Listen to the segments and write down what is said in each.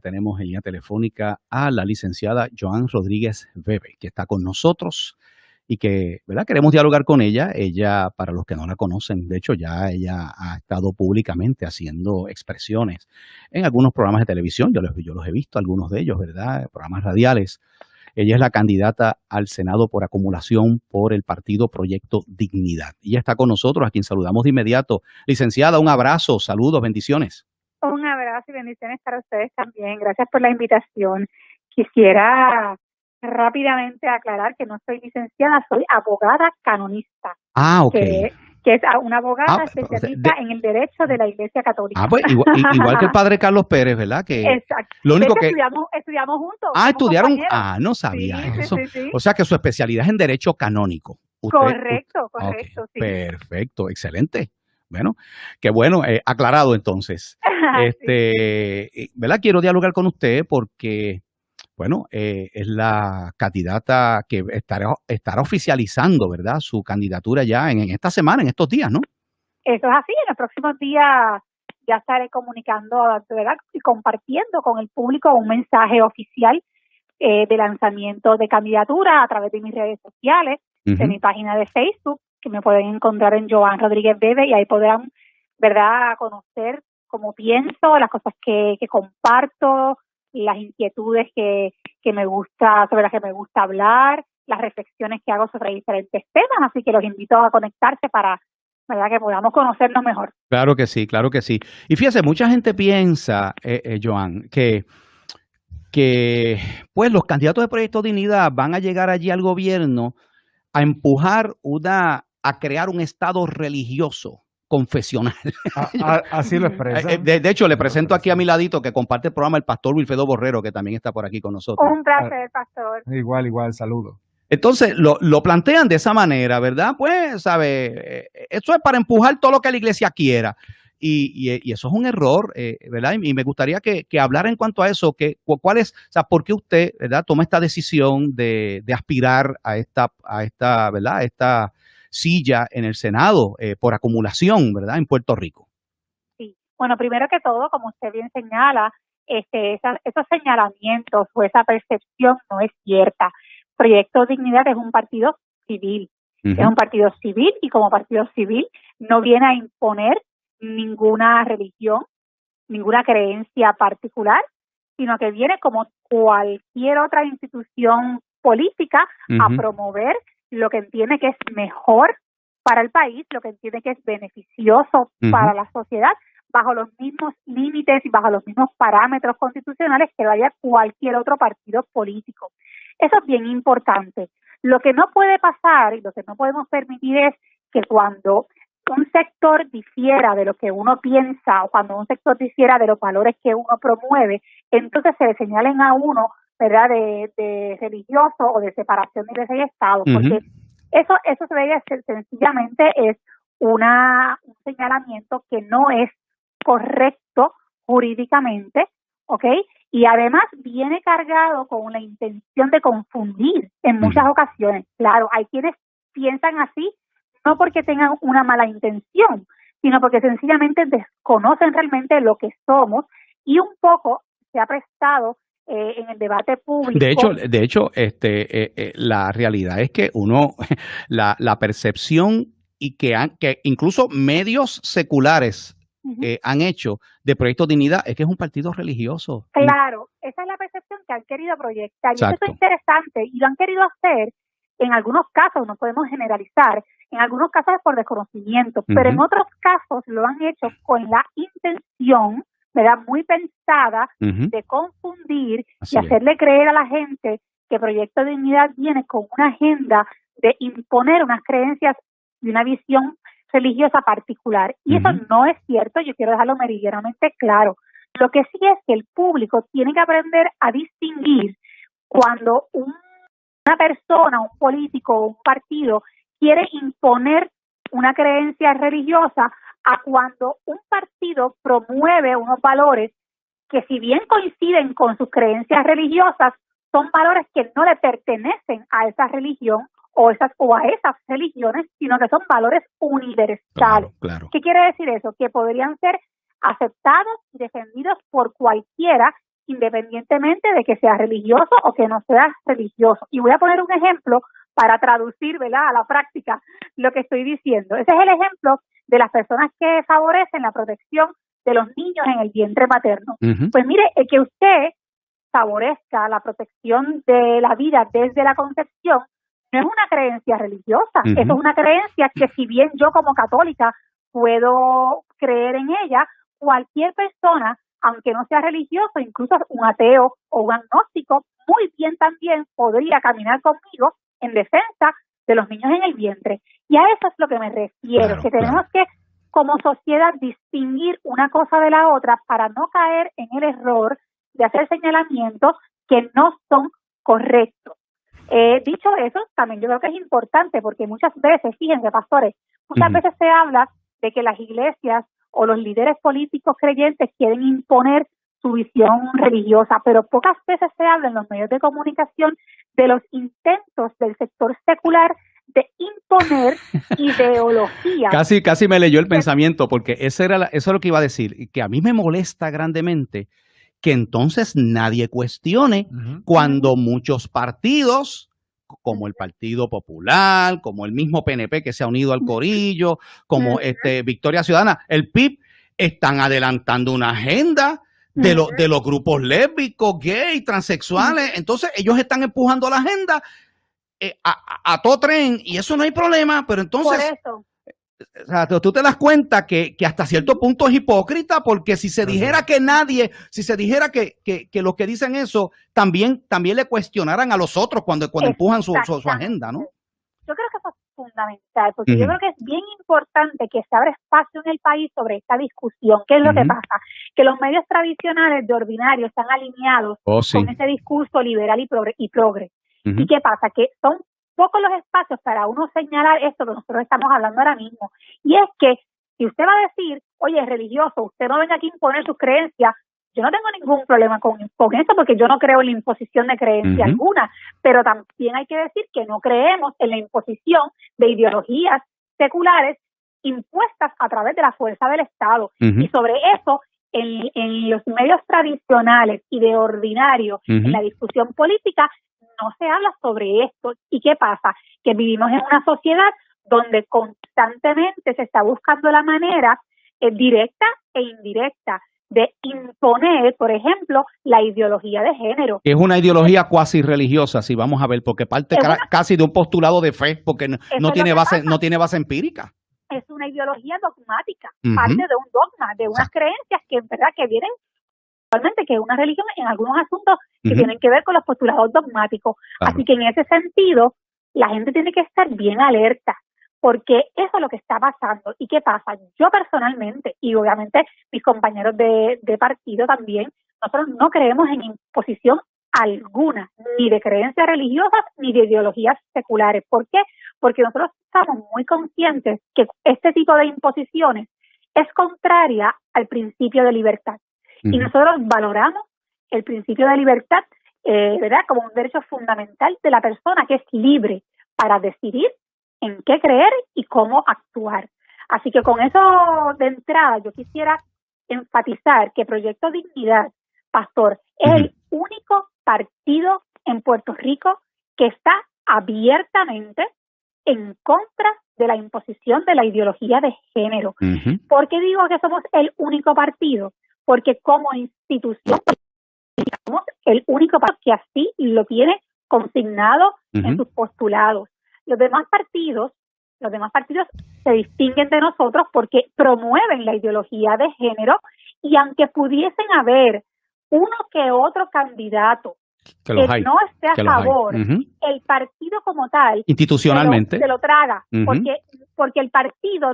Tenemos en línea telefónica a la licenciada Joan Rodríguez Bebe, que está con nosotros y que, ¿verdad? Queremos dialogar con ella. Ella, para los que no la conocen, de hecho ya ella ha estado públicamente haciendo expresiones en algunos programas de televisión. Yo los he visto, algunos de ellos, ¿verdad? Programas radiales. Ella es la candidata al Senado por acumulación por el partido Proyecto Dignidad. Ella está con nosotros, a quien saludamos de inmediato. Licenciada, un abrazo, saludos, bendiciones. Un abrazo y bendiciones para ustedes también. Gracias por la invitación. Quisiera rápidamente aclarar que no soy licenciada, soy abogada canonista. Ah, ok. Que es una abogada especialista en el derecho de la Iglesia Católica. Pues igual que el padre Carlos Pérez, ¿verdad? Que exacto. Lo único que estudiamos juntos. Estudiaron. No sabía eso. Sí. O sea que su especialidad es en derecho canónico. Correcto, okay. Sí. Perfecto, excelente. Bueno, qué bueno, aclarado entonces. ¿Verdad? Quiero dialogar con usted porque, bueno, es la candidata que estará oficializando, ¿verdad? Su candidatura ya en esta semana, en estos días, ¿no? Eso es así. En los próximos días ya estaré comunicando, ¿verdad? Y compartiendo con el público un mensaje oficial de lanzamiento de candidatura a través de mis redes sociales, de mi página de Facebook, que me pueden encontrar en Joan Rodríguez Bebe, y ahí podrán, ¿verdad?, conocer cómo pienso, las cosas que comparto, las inquietudes que me gusta, sobre las que me gusta hablar, las reflexiones que hago sobre diferentes temas. Así que los invito a conectarse para, ¿verdad?, que podamos conocernos mejor. Claro que sí, claro que sí. Y fíjese, mucha gente piensa, Joan, que pues los candidatos de Proyecto Dignidad van a llegar allí al gobierno a empujar a crear un estado religioso confesional. Así lo expresan. De hecho, le presento aquí a mi ladito, que comparte el programa, el pastor Wilfredo Borrero, que también está por aquí con nosotros. Un placer, pastor. Igual, saludo. Entonces, lo plantean de esa manera, ¿verdad? Pues, ¿sabe? Eso es para empujar todo lo que la iglesia quiera. Y eso es un error, ¿verdad? Y me gustaría que hablara en cuanto a eso, cuál es, o sea, por qué usted, ¿verdad?, toma esta decisión de aspirar a esta, ¿verdad?, a esta silla en el Senado por acumulación, ¿verdad?, en Puerto Rico. Sí, bueno, primero que todo, como usted bien señala, esos señalamientos o esa percepción no es cierta. Proyecto Dignidad es un partido civil, es un partido civil, y como partido civil no viene a imponer ninguna religión, ninguna creencia particular, sino que viene, como cualquier otra institución política, a promover lo que entiende que es mejor para el país, lo que entiende que es beneficioso para la sociedad, bajo los mismos límites y bajo los mismos parámetros constitucionales que vaya cualquier otro partido político. Eso es bien importante. Lo que no puede pasar y lo que no podemos permitir es que cuando un sector difiera de lo que uno piensa, o cuando un sector difiera de los valores que uno promueve, entonces se le señalen a uno, ¿verdad?, de religioso o de separación de iglesia y Estado, porque eso se debe hacer, sencillamente es un señalamiento que no es correcto jurídicamente, ¿ok? Y además viene cargado con la intención de confundir en muchas ocasiones. Claro, hay quienes piensan así, no porque tengan una mala intención, sino porque sencillamente desconocen realmente lo que somos, y un poco se ha prestado en el debate público. De hecho, la realidad es que la percepción y que incluso medios seculares han hecho de Proyecto Dignidad es que es un partido religioso. Claro, esa es la percepción que han querido proyectar. Exacto. Y eso es interesante, y lo han querido hacer en algunos casos, no podemos generalizar, en algunos casos es por desconocimiento, pero en otros casos lo han hecho con la intención, ¿verdad?, muy pensada, de confundir y hacerle creer a la gente que Proyecto Dignidad viene con una agenda de imponer unas creencias y una visión religiosa particular. Y eso no es cierto, yo quiero dejarlo meridianamente claro. Lo que sí es que el público tiene que aprender a distinguir cuando una persona, un político o un partido quiere imponer una creencia religiosa, a cuando un partido promueve unos valores que, si bien coinciden con sus creencias religiosas, son valores que no le pertenecen a esa religión o a esas religiones, sino que son valores universales. Claro. ¿Qué quiere decir eso? Que podrían ser aceptados y defendidos por cualquiera independientemente de que sea religioso o que no sea religioso. Y voy a poner un ejemplo para traducir, ¿verdad?, a la práctica lo que estoy diciendo. Ese es el ejemplo de las personas que favorecen la protección de los niños en el vientre materno. Pues mire, el que usted favorezca la protección de la vida desde la concepción no es una creencia religiosa, eso es una creencia que, si bien yo como católica puedo creer en ella, cualquier persona, aunque no sea religioso, incluso un ateo o un agnóstico, muy bien también podría caminar conmigo en defensa de los niños en el vientre. Y a eso es lo que me refiero, que tenemos que, como sociedad, distinguir una cosa de la otra para no caer en el error de hacer señalamientos que no son correctos. Dicho eso, también yo creo que es importante, porque muchas veces, fíjense, pastores, muchas veces se habla de que las iglesias o los líderes políticos creyentes quieren imponer su visión religiosa, pero pocas veces se habla en los medios de comunicación de los intentos del sector secular de imponer ideología. Casi me leyó el pensamiento, porque eso es lo que iba a decir, y que a mí me molesta grandemente que entonces nadie cuestione cuando muchos partidos, como el Partido Popular, como el mismo PNP que se ha unido al corillo, como Victoria Ciudadana, el PIB, están adelantando una agenda de los grupos lésbicos, gay, transexuales. Entonces ellos están empujando la agenda a todo tren, y eso no hay problema, pero entonces... Por eso. O sea, tú te das cuenta que hasta cierto punto es hipócrita, porque si se dijera que los que dicen eso también le cuestionaran a los otros cuando empujan su agenda, ¿no? Yo creo que eso es fundamental, porque yo creo que es bien importante que se abra espacio en el país sobre esta discusión. ¿Qué es lo que pasa? Que los medios tradicionales de ordinario están alineados con ese discurso liberal y progre. ¿Y qué pasa? Que son pocos los espacios para uno señalar esto que nosotros estamos hablando ahora mismo. Y es que si usted va a decir, oye, es religioso, usted no venga aquí a imponer sus creencias, yo no tengo ningún problema con eso, porque yo no creo en la imposición de creencia alguna, pero también hay que decir que no creemos en la imposición de ideologías seculares impuestas a través de la fuerza del Estado. Y sobre eso, en los medios tradicionales y de ordinario, en la discusión política, no se habla sobre esto. ¿Y qué pasa? Que vivimos en una sociedad donde constantemente se está buscando la manera directa e indirecta de imponer, por ejemplo, la ideología de género. Es una ideología cuasi religiosa, si vamos a ver, porque parte casi de un postulado de fe, porque no tiene base empírica. Es una ideología dogmática, parte de un dogma, de unas creencias que en verdad que vienen actualmente, que es una religión en algunos asuntos que tienen que ver con los postulados dogmáticos. Claro. Así que en ese sentido, la gente tiene que estar bien alerta, porque eso es lo que está pasando. ¿Y qué pasa? Yo personalmente, y obviamente mis compañeros de partido también, nosotros no creemos en imposición alguna, ni de creencias religiosas, ni de ideologías seculares. ¿Por qué? Porque nosotros estamos muy conscientes que este tipo de imposiciones es contraria al principio de libertad. Y nosotros valoramos el principio de libertad, ¿verdad?, como un derecho fundamental de la persona, que es libre para decidir en qué creer y cómo actuar. Así que con eso de entrada yo quisiera enfatizar que Proyecto Dignidad, pastor, es el único partido en Puerto Rico que está abiertamente en contra de la imposición de la ideología de género. ¿Por qué digo que somos el único partido? Porque como institución somos el único partido que así lo tiene consignado en sus postulados. Los demás partidos se distinguen de nosotros porque promueven la ideología de género, y aunque pudiesen haber uno que otro candidato que no esté a favor, el partido como tal institucionalmente se lo traga, porque el partido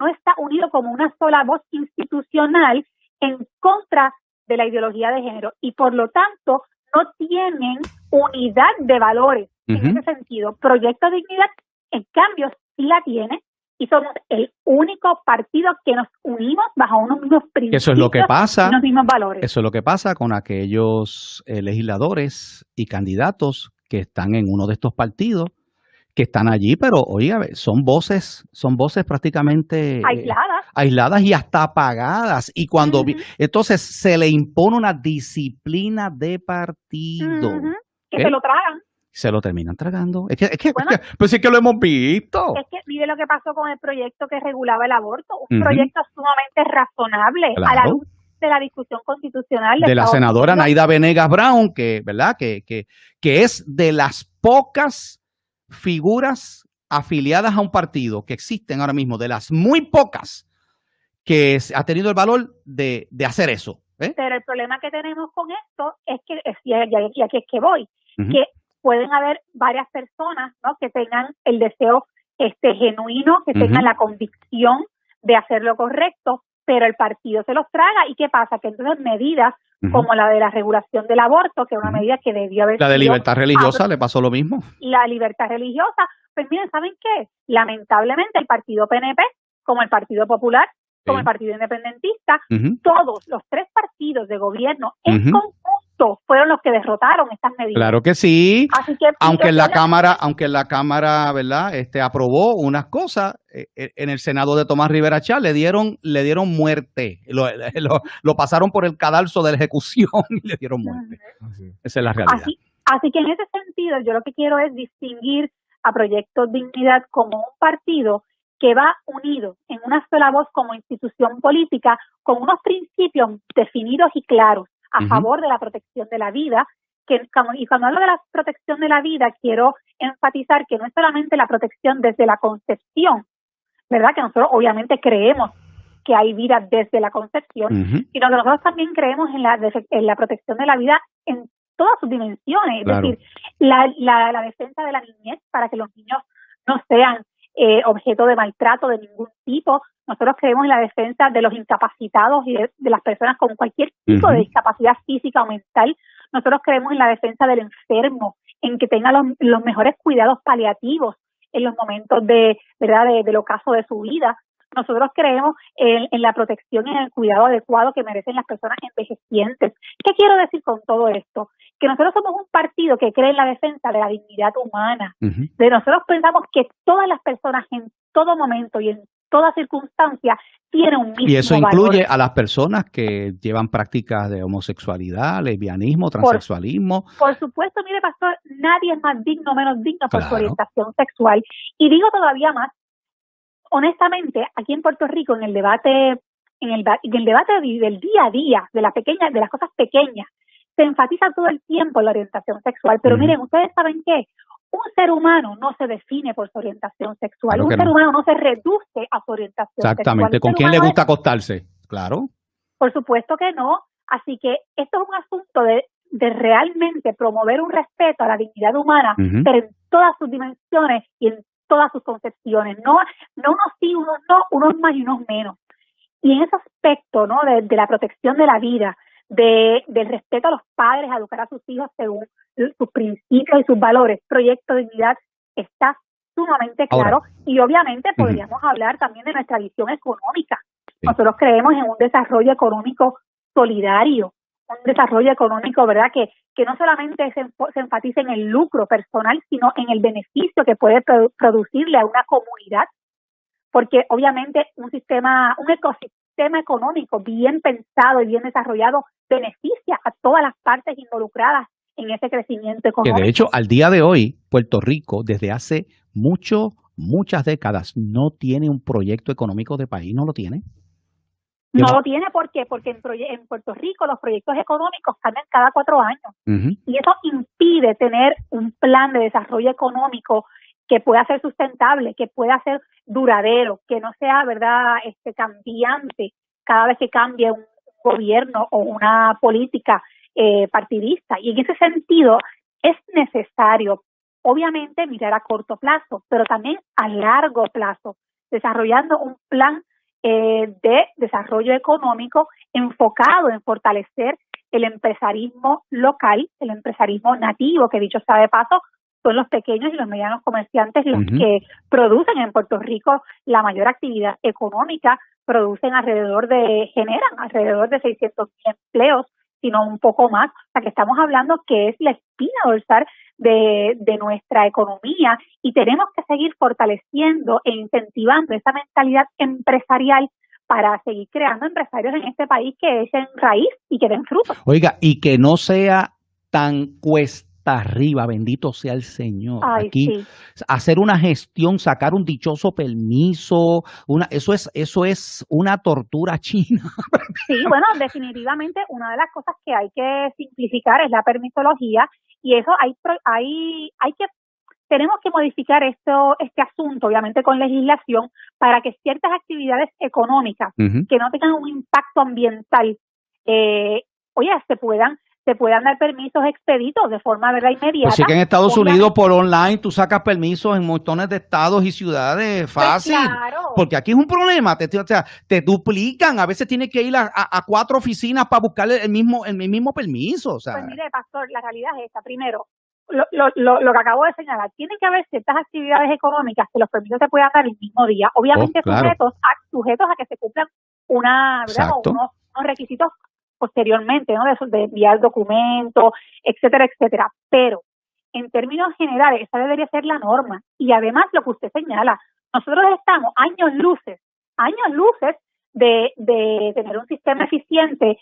no está unido como una sola voz institucional en contra de la ideología de género, y por lo tanto no tienen unidad de valores. En ese sentido, Proyecto Dignidad, en cambio, sí la tiene, y somos el único partido que nos unimos bajo unos mismos principios. Eso es lo que pasa, y unos mismos valores. Eso es lo que pasa con aquellos legisladores y candidatos que están en uno de estos partidos, que están allí, pero oiga, son voces prácticamente aisladas y hasta apagadas. Y cuando entonces se le impone una disciplina de partido, que se lo tragan. Se lo terminan tragando. Pues es que lo hemos visto. Es que mire lo que pasó con el proyecto que regulaba el aborto, un proyecto sumamente razonable a la luz de la discusión constitucional de la senadora Naida Venegas Brown, que, ¿verdad? Que es de las pocas figuras afiliadas a un partido que existen ahora mismo, de las muy pocas que ha tenido el valor de hacer eso. Pero el problema que tenemos con esto es que, y aquí es que voy, que pueden haber varias personas, ¿no?, que tengan el deseo genuino, que tengan la convicción de hacer lo correcto, pero el partido se los traga. ¿Y qué pasa? Que entonces medidas como la de la regulación del aborto, que es una medida que debió haber sido... La de libertad religiosa, ¿le pasó lo mismo? La libertad religiosa, pues miren, ¿saben qué? Lamentablemente el partido PNP, como el Partido Popular, como el Partido Independentista, todos los tres partidos de gobierno en conjunto fueron los que derrotaron estas medidas. Claro que sí. Así que, aunque en la cámara, ¿verdad? Aprobó unas cosas, en el Senado de Tomás Rivera Chá le dieron muerte. Lo pasaron por el cadalso de la ejecución y le dieron muerte. Esa es la realidad. Así que en ese sentido, yo lo que quiero es distinguir a Proyecto Dignidad como un partido que va unido en una sola voz como institución política, con unos principios definidos y claros a favor de la protección de la vida, y cuando hablo de la protección de la vida, quiero enfatizar que no es solamente la protección desde la concepción, ¿verdad? Que nosotros obviamente creemos que hay vida desde la concepción, sino que nosotros también creemos en la protección de la vida en todas sus dimensiones, claro. Es decir, la defensa de la niñez para que los niños no sean objeto de maltrato de ningún tipo. Nosotros creemos en la defensa de los incapacitados y de las personas con cualquier tipo de discapacidad física o mental. Nosotros creemos en la defensa del enfermo, en que tenga los mejores cuidados paliativos en los momentos del ocaso de su vida. Nosotros creemos en la protección y en el cuidado adecuado que merecen las personas envejecientes. ¿Qué quiero decir con todo esto? Que nosotros somos un partido que cree en la defensa de la dignidad humana. De nosotros pensamos que todas las personas en todo momento y en toda circunstancia tienen un mismo valor. Y eso incluye a las personas que llevan prácticas de homosexualidad, lesbianismo, transexualismo. Por supuesto, mire, pastor, nadie es más digno o menos digno por su orientación sexual. Y digo todavía más, honestamente, aquí en Puerto Rico, en el debate del día a día, de las cosas pequeñas, se enfatiza todo el tiempo la orientación sexual. Pero miren, ustedes saben qué, un ser humano no se define por su orientación sexual. Claro, un ser humano no se reduce a su orientación sexual. Exactamente. ¿Con quién le gusta acostarse? Claro. Por supuesto que no. Así que esto es un asunto de realmente promover un respeto a la dignidad humana, pero en todas sus dimensiones y en todas sus concepciones. No unos sí, unos no, unos más y unos menos. Y en ese aspecto, ¿no?, de la protección de la vida, del respeto a los padres, a educar a sus hijos según sus principios y sus valores, Proyecto Dignidad está sumamente claro. Ahora, y obviamente podríamos hablar también de nuestra visión económica. Sí. Nosotros creemos en un desarrollo económico solidario, un desarrollo económico, ¿verdad?, que no solamente se enfatice en el lucro personal, sino en el beneficio que puede producirle a una comunidad, porque obviamente un ecosistema económico bien pensado y bien desarrollado beneficia a todas las partes involucradas en ese crecimiento económico. Que de hecho, al día de hoy, Puerto Rico, desde hace muchas décadas, no tiene un proyecto económico de país, no lo tiene. No lo tiene, ¿por qué? Porque en Puerto Rico los proyectos económicos cambian cada 4 años. Y eso impide tener un plan de desarrollo económico que pueda ser sustentable, que pueda ser duradero, que no sea, ¿verdad?, cambiante cada vez que cambie un gobierno o una política partidista. Y en ese sentido es necesario, obviamente, mirar a corto plazo, pero también a largo plazo, desarrollando un plan de desarrollo económico enfocado en fortalecer el empresarismo local, el empresarismo nativo, que dicho sea de paso, son los pequeños y los medianos comerciantes los que producen en Puerto Rico la mayor actividad económica, generan alrededor de 600,000 empleos sino un poco más. O sea, que estamos hablando que es la espina dorsal de nuestra economía y tenemos que seguir fortaleciendo e incentivando esa mentalidad empresarial para seguir creando empresarios en este país que echen raíz y que den frutos. Oiga, y que no sea tan cuesta arriba, bendito sea el Señor. Ay, aquí sí. hacer una gestión, sacar un dichoso permiso, eso es una tortura china. Sí, bueno, definitivamente una de las cosas que hay que simplificar es la permisología y eso tenemos que modificar este asunto, obviamente con legislación, para que ciertas actividades económicas que no tengan un impacto ambiental, se puedan dar permisos expeditos de forma, ¿verdad?, inmediata. Pues sí que en Estados Unidos por online tú sacas permisos en montones de estados y ciudades fácil. Pues claro. Porque aquí es un problema, te duplican, a veces tienes que ir a 4 oficinas para buscar el mismo permiso. O sea. Pues mire, pastor, la realidad es esta. Primero, lo que acabo de señalar, tiene que haber ciertas actividades económicas que los permisos se puedan dar el mismo día, obviamente claro. sujetos a que se cumplan unos requisitos posteriormente, ¿no? De enviar documentos, etcétera, etcétera. Pero en términos generales, esa debería ser la norma. Y además, lo que usted señala, nosotros estamos años luces de tener un sistema eficiente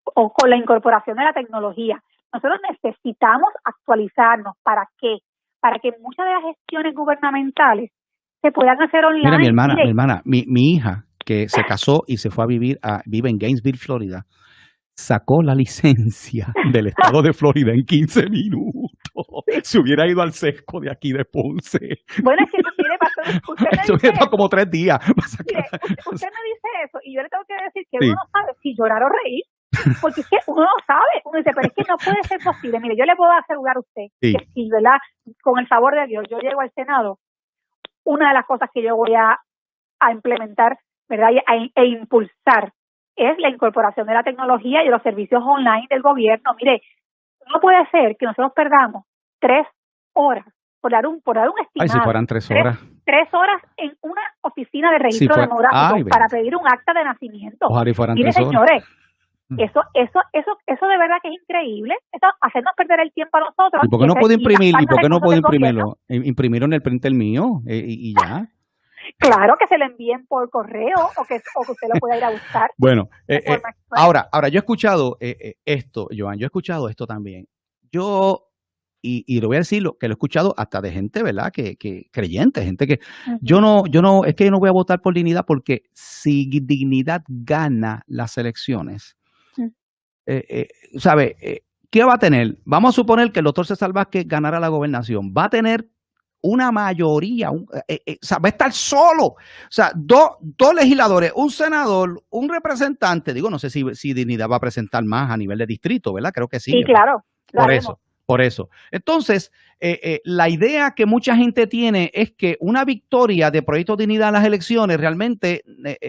o con la incorporación de la tecnología. Nosotros necesitamos actualizarnos. ¿Para qué? Para que muchas de las gestiones gubernamentales se puedan hacer online. Mira, mi hermana, mi hija, que se casó y se fue a vive en Gainesville, Florida, sacó la licencia del estado de Florida en 15 minutos. Se hubiera ido al sesco de aquí de Ponce. Bueno, es que mire, pastor, usted me dice eso. Como 3 días. Mire, usted me dice eso y yo le tengo que decir que uno no sabe si llorar o reír, porque es que uno no sabe. Uno dice, pero es que no puede ser posible. Mire, yo le puedo asegurar a usted que si, ¿verdad?, con el favor de Dios, yo llego al Senado, una de las cosas que yo voy a implementar, ¿verdad?, e impulsar es la incorporación de la tecnología y de los servicios online del gobierno. Mire, no puede ser que nosotros perdamos 3 horas, por dar un estimado. Ay, si fueran 3 horas. 3 horas en una oficina de registro demográfico para pedir un acta de nacimiento. Ojalá y fueran Mire, 3 horas. señores, eso de verdad que es increíble. Eso, hacernos perder el tiempo a nosotros. ¿Y por qué no puedo imprimirlo? ¿Y por qué no puedo imprimirlo? Imprimirlo en el printer mío y ya. Claro, que se lo envíen por correo o que usted lo pueda ir a buscar. Bueno, ahora yo he escuchado esto, Joan, yo he escuchado esto también. Y le voy a decir que lo he escuchado hasta de gente, ¿verdad?, que creyente, gente que yo no voy a votar por Dignidad porque si Dignidad gana las elecciones, ¿sabe? ¿Qué va a tener? Vamos a suponer que el doctor César Vázquez ganara la gobernación. Va a tener una mayoría, va a estar solo. O sea, dos legisladores, un senador, un representante. Digo, no sé si Dignidad va a presentar más a nivel de distrito, ¿verdad? Creo que sí. Sí, claro. Por eso. Entonces, la idea que mucha gente tiene es que una victoria de Proyecto Dignidad en las elecciones realmente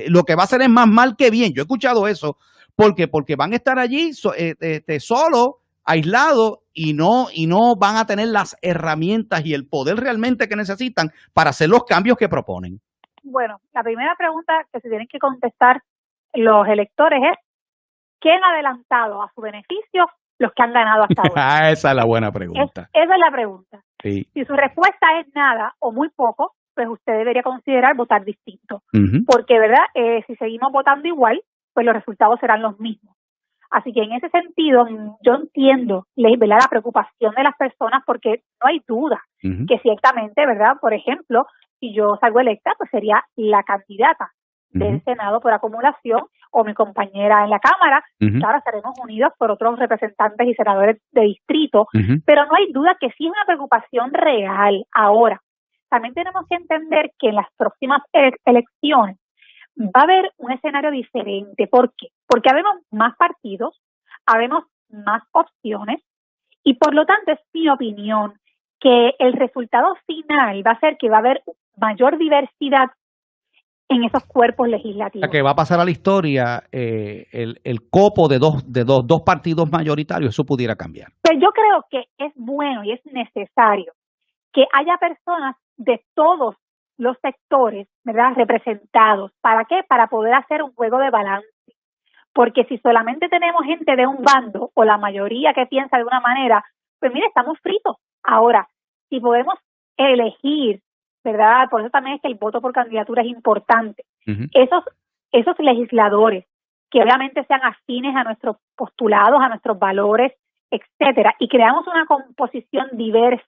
lo que va a hacer es más mal que bien. Yo he escuchado eso. Porque van a estar allí solos, aislados y no van a tener las herramientas y el poder realmente que necesitan para hacer los cambios que proponen. Bueno, la primera pregunta que se tienen que contestar los electores es ¿qué han adelantado a su beneficio los que han ganado hasta ahora? Esa es la buena pregunta. Esa es la pregunta. Sí. Si su respuesta es nada o muy poco, pues usted debería considerar votar distinto. Porque, ¿verdad? Si seguimos votando igual, pues los resultados serán los mismos. Así que en ese sentido, yo entiendo, ¿verdad?, la preocupación de las personas porque no hay duda que ciertamente, ¿verdad?, por ejemplo, si yo salgo electa, pues sería la candidata del Senado por acumulación o mi compañera en la Cámara. Claro, estaremos unidos por otros representantes y senadores de distrito, pero no hay duda que sí es una preocupación real. Ahora, también tenemos que entender que en las próximas elecciones va a haber un escenario diferente. ¿Por qué? Porque habemos más partidos, habemos más opciones y por lo tanto es mi opinión que el resultado final va a ser que va a haber mayor diversidad en esos cuerpos legislativos. O sea, que va a pasar a la historia el copo de dos partidos mayoritarios, eso pudiera cambiar. Pero yo creo que es bueno y es necesario que haya personas de todos los sectores, ¿verdad?, representados. ¿Para qué? Para poder hacer un juego de balance. porque si solamente tenemos gente de un bando o la mayoría que piensa de una manera, pues mire, estamos fritos. Ahora, si podemos elegir, ¿verdad? Por eso también es que el voto por candidatura es importante. Esos legisladores que obviamente sean afines a nuestros postulados, a nuestros valores, etcétera, y creamos una composición diversa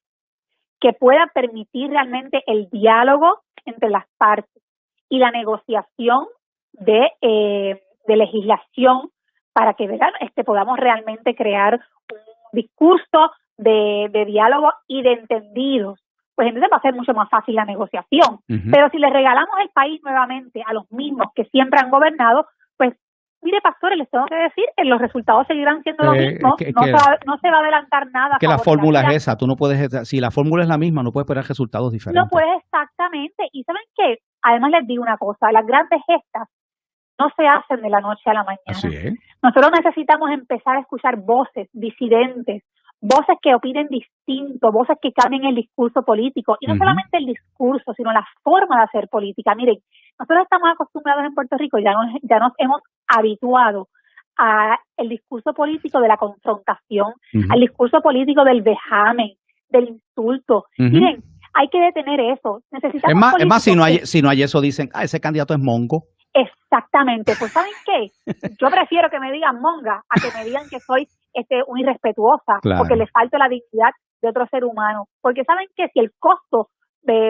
que pueda permitir realmente el diálogo entre las partes y la negociación de legislación para que, ¿verdad?, podamos realmente crear un discurso de diálogo y de entendidos, pues entonces va a ser mucho más fácil la negociación. Pero si le regalamos el país nuevamente a los mismos que siempre han gobernado, pues mire, pastores, les tengo que decir que los resultados seguirán siendo los mismos, no se va a adelantar nada. Que la fórmula es esa, tú no puedes, si la fórmula es la misma, no puedes esperar resultados diferentes. No puedes, exactamente. Y ¿saben qué? Además les digo una cosa, las grandes gestas no se hacen de la noche a la mañana. Así es. Nosotros necesitamos empezar a escuchar voces disidentes, voces que opinen distinto, voces que cambien el discurso político, y no solamente el discurso, sino la forma de hacer política. Miren, nosotros estamos acostumbrados en Puerto Rico, ya nos hemos habituado a el discurso político de la confrontación, al discurso político del vejamen, del insulto. Miren, hay que detener eso. Necesitamos es más, si no hay eso, dicen, ese candidato es mongo. Exactamente. Pues ¿saben qué? Yo prefiero que me digan monga a que me digan que soy una irrespetuosa, porque le falta la dignidad de otro ser humano. Porque ¿saben qué? Si el costo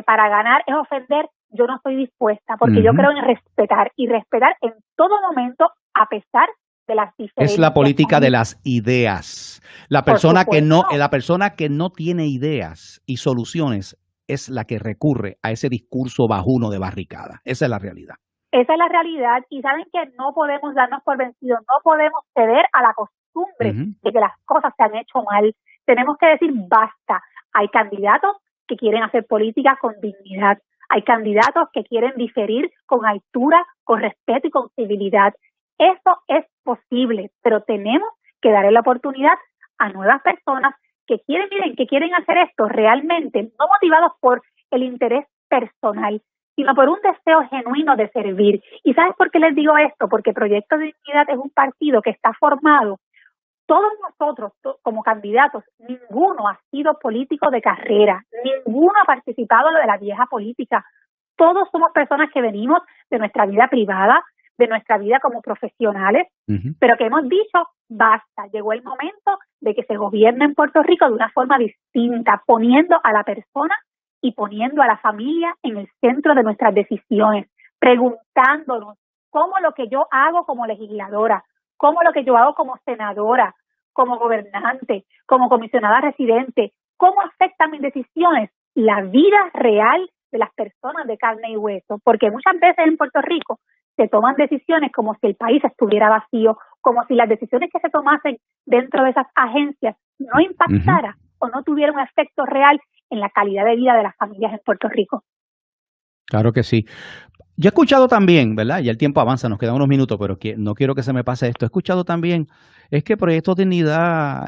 para ganar es ofender, yo no estoy dispuesta, porque yo creo en respetar, y respetar en todo momento a pesar de las diferencias. Es la política de las ideas. La persona que no tiene ideas y soluciones es la que recurre a ese discurso bajuno de barricada. Esa es la realidad. Esa es la realidad, y saben que no podemos darnos por vencidos, no podemos ceder a la costumbre de que las cosas se han hecho mal. Tenemos que decir basta. Hay candidatos que quieren hacer política con dignidad, hay candidatos que quieren diferir con altura, con respeto y con civilidad. Eso es posible, pero tenemos que darle la oportunidad a nuevas personas que quieren hacer esto realmente, no motivados por el interés personal, sino por un deseo genuino de servir. ¿Y sabes por qué les digo esto? Porque Proyecto de Dignidad es un partido que está formado. Todos nosotros, como candidatos, ninguno ha sido político de carrera, ninguno ha participado en lo de la vieja política. Todos somos personas que venimos de nuestra vida privada, de nuestra vida como profesionales, pero que hemos dicho, basta, llegó el momento de que se gobierne en Puerto Rico de una forma distinta, poniendo a la persona y poniendo a la familia en el centro de nuestras decisiones, preguntándonos cómo lo que yo hago como legisladora, cómo lo que yo hago como senadora, como gobernante, como comisionada residente, cómo afectan mis decisiones la vida real de las personas de carne y hueso, porque muchas veces en Puerto Rico se toman decisiones como si el país estuviera vacío, como si las decisiones que se tomasen dentro de esas agencias no impactara o no tuviera un efecto real en la calidad de vida de las familias en Puerto Rico. Claro que sí. Yo he escuchado también, ¿verdad? Ya el tiempo avanza, nos quedan unos minutos, pero no quiero que se me pase esto. He escuchado también, es que Proyecto Dignidad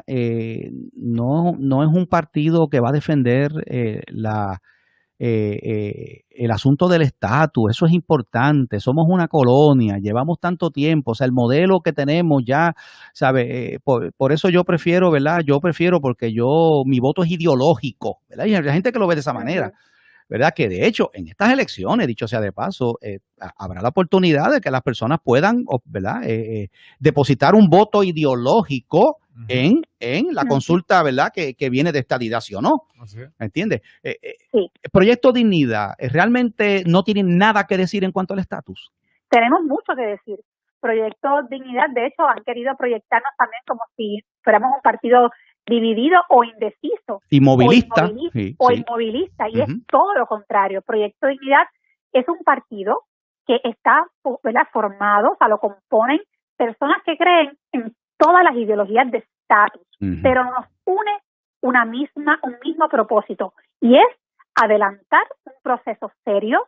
no es un partido que va a defender el asunto del estatus. Eso es importante. Somos una colonia, llevamos tanto tiempo, o sea, el modelo que tenemos ya, ¿sabe? Por eso yo prefiero, ¿verdad? Porque mi voto es ideológico, ¿verdad? Y hay gente que lo ve de esa manera, ¿verdad? Que de hecho, en estas elecciones, dicho sea de paso, habrá la oportunidad de que las personas puedan, ¿verdad? Depositar un voto ideológico en la consulta, ¿verdad? Que viene de estadidad, ¿sí o no? ¿Me entiendes? Sí. Proyecto Dignidad, ¿realmente no tiene nada que decir en cuanto al estatus? Tenemos mucho que decir. Proyecto Dignidad, de hecho, han querido proyectarnos también como si fuéramos un partido dividido o indeciso. Inmovilista. Inmovilista, y es todo lo contrario. Proyecto Dignidad es un partido que está, ¿verdad?, formado, o sea, lo componen personas que creen en todas las ideologías de estatus, pero nos une un mismo propósito, y es adelantar un proceso serio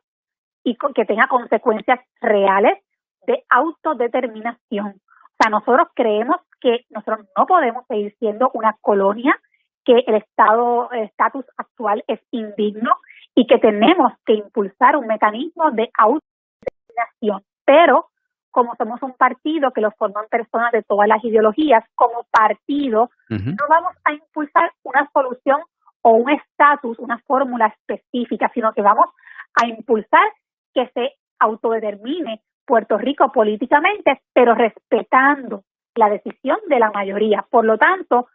y que tenga consecuencias reales de autodeterminación. O sea, nosotros creemos que nosotros no podemos seguir siendo una colonia, que el estatus actual es indigno y que tenemos que impulsar un mecanismo de autodeterminación, pero como somos un partido que lo forman personas de todas las ideologías, como partido no vamos a impulsar una solución o un estatus, una fórmula específica, sino que vamos a impulsar que se autodetermine Puerto Rico políticamente, pero respetando la decisión de la mayoría. Por lo tanto,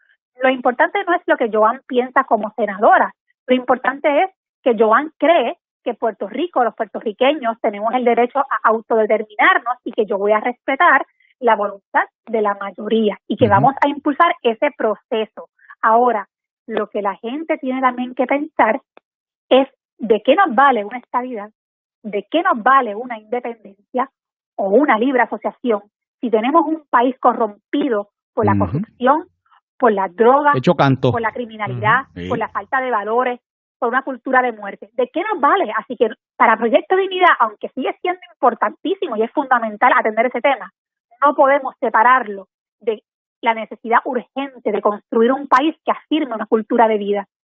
lo importante no es lo que Joan piensa como senadora, lo importante es que Joan cree que Puerto Rico, los puertorriqueños, tenemos el derecho a autodeterminarnos y que yo voy a respetar la voluntad de la mayoría y que vamos a impulsar ese proceso. Ahora, lo que la gente tiene también que pensar es de qué nos vale una estabilidad, de qué nos vale una independencia o una libre asociación si tenemos un país corrompido por la corrupción, por las drogas, por la criminalidad, por la falta de valores, por una cultura de muerte. ¿De qué nos vale? Así que para Proyecto Dignidad, aunque sigue siendo importantísimo y es fundamental atender ese tema, no podemos separarlo de la necesidad urgente de construir un país que afirme una cultura de vida.